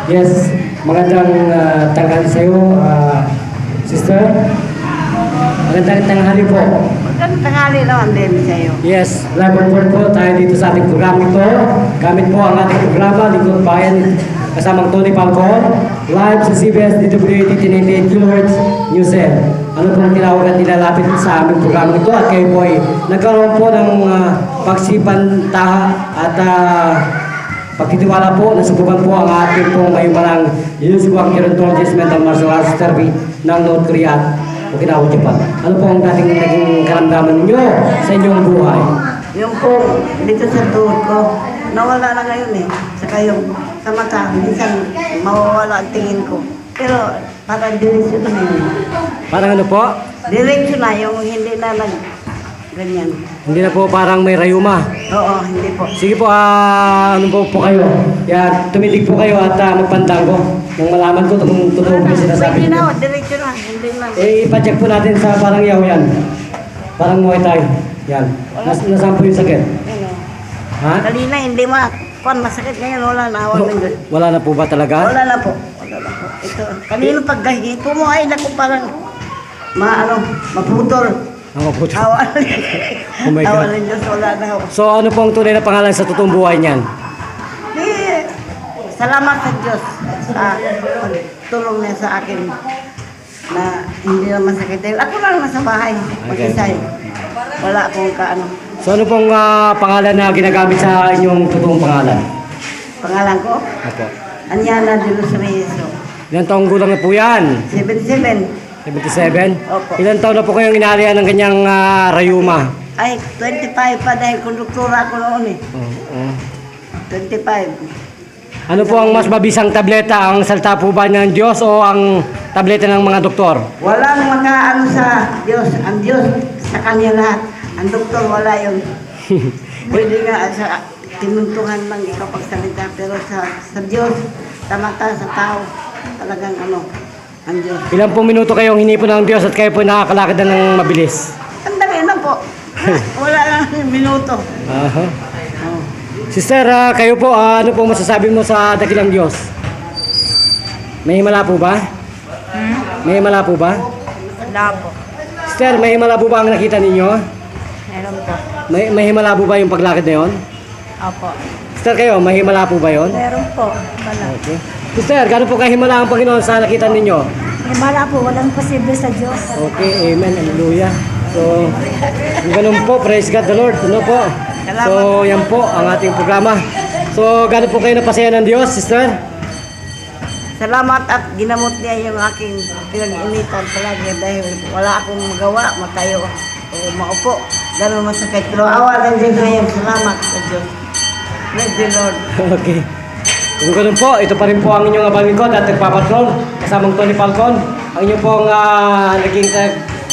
Yes, magandang tanghali sa iyo, sister. Magandang tanghali po. Magandang tanghali naman din sa iyo. Yes, live report po tayo dito sa ating programa ito. Gamit po ang ating programa, Lingkod Bayan, kasamang Tony Falcon, live sa CBS DWAD 1088 kHz News N. Ano po ang tinawag at nilalapit sa aming programa ito at kayo po ay nagkaroon po ng pagsipantaha at pagtitiwala po, nasubukan po ang ating pong mayumanang Yusuf Gerontologist Mental Martial Arts Therapy ng North Korea at Okinawa, Japan. Ano po ang dating naging karamdaman ninyo sa inyong buhay? Yung po, dito sa tuhod ko, nawala na ngayon eh. Saka yung sa mata, minsan mawawala ang tingin ko. Pero parang direksyon na yun. Parang ano po? Direksyon na yung hindi na ganyan. Hindi na po parang may rayuma. Oo, hindi po. Sige po, ano po kayo? Yan, tumitig po kayo at magpandango. Nang malaman ko kung totoo po yung sinasabi Hindi niyo. na, direksyon na. Hindi na. Ipacheck po natin sa parang yaw yan. Parang Muay Thai. Yan. Nasaan po yung sakit? Ano? Ha? Kanina hindi masakit ngayon, wala na. Wala na po ba talaga? Wala na po. Wala na po. Ito, kanina pagkahipo mo ay naku parang maputol. Ang po. Awa. Oh my Awa God. ng Diyos, wala na ho. So ano po ang tunay na pangalan sa totoong buhay niyan? Salamat sa Diyos sa tulong niya sa akin na hindi naman sakit. Dahil ako lang nasa bahay, mag-isay. Wala akong kaano. So ano pong pangalan na ginagamit sa inyong totoong pangalan? Pangalan ko, Opo. Anyana de Los Reyes. Ilang taong gulang na po yan? 77. 77? Opo. Ilang taon na po kayong inarihan ng ganyang rayuma? Ay, 25 pa dahil konduktura ako noon eh. Oo. 25. Ano po ang mas mabisang tableta? Ang salita po ba ng Diyos o ang tableta ng mga doktor? Walang makaano sa Diyos. Ang Diyos sa kanya lahat. Ang doktor wala yun. Pwede nga sa tinuntungan lang ikaw pagsalita. Pero sa Diyos, sa mata, sa tao, talagang ang Diyos. Ilang pong minuto kayong hinipon ng Diyos at kayo po nakakalakad na ng mabilis? Ang dami na po. Wala lang minuto. Aha. Oh. Sister, kayo po, ano po masasabi mo sa dakilang Diyos? May himala po ba? May himala po ba? Wala po. Sister, may himala po ba ang nakita ninyo? Meron po. May himala po ba yung paglakad na yon? Opo. Sister, kayo, may himala po ba yon? Meron po. Wala. Okay. Sister, gano'n po kahimala ang Panginoon sa nakita ninyo? Wala po. Walang posible sa Diyos. Okay, amen, hallelujah. So, kung ganun po, praise God the Lord. Ano po? So, yan po ang ating programa. So, gano'n po kayo napasaya ng Diyos, sister? Salamat at ginamot niya yung aking pinag-initan palagi dahil wala akong magawa, matayo o maupo. Ganun masakit. Pero awa ng Diyos ngayon. Salamat sa Diyos. Praise the Lord. Okay. Kung ganun po, ito pa rin po ang inyong abalingkod at nagpapatrol kasamang Tony Falcon. Ang inyong pong naging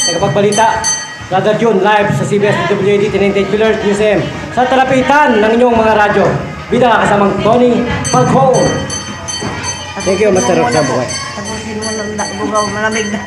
tagapagbalita. Brother June, live sa CBS DWAD 1088 kHz News M. Sa talapitan ng inyong mga radyo. Bida kasamang Tony Falcon. Thank you, Master Roxanne Buhay. Tapusin mo ng bugaw, malamig na.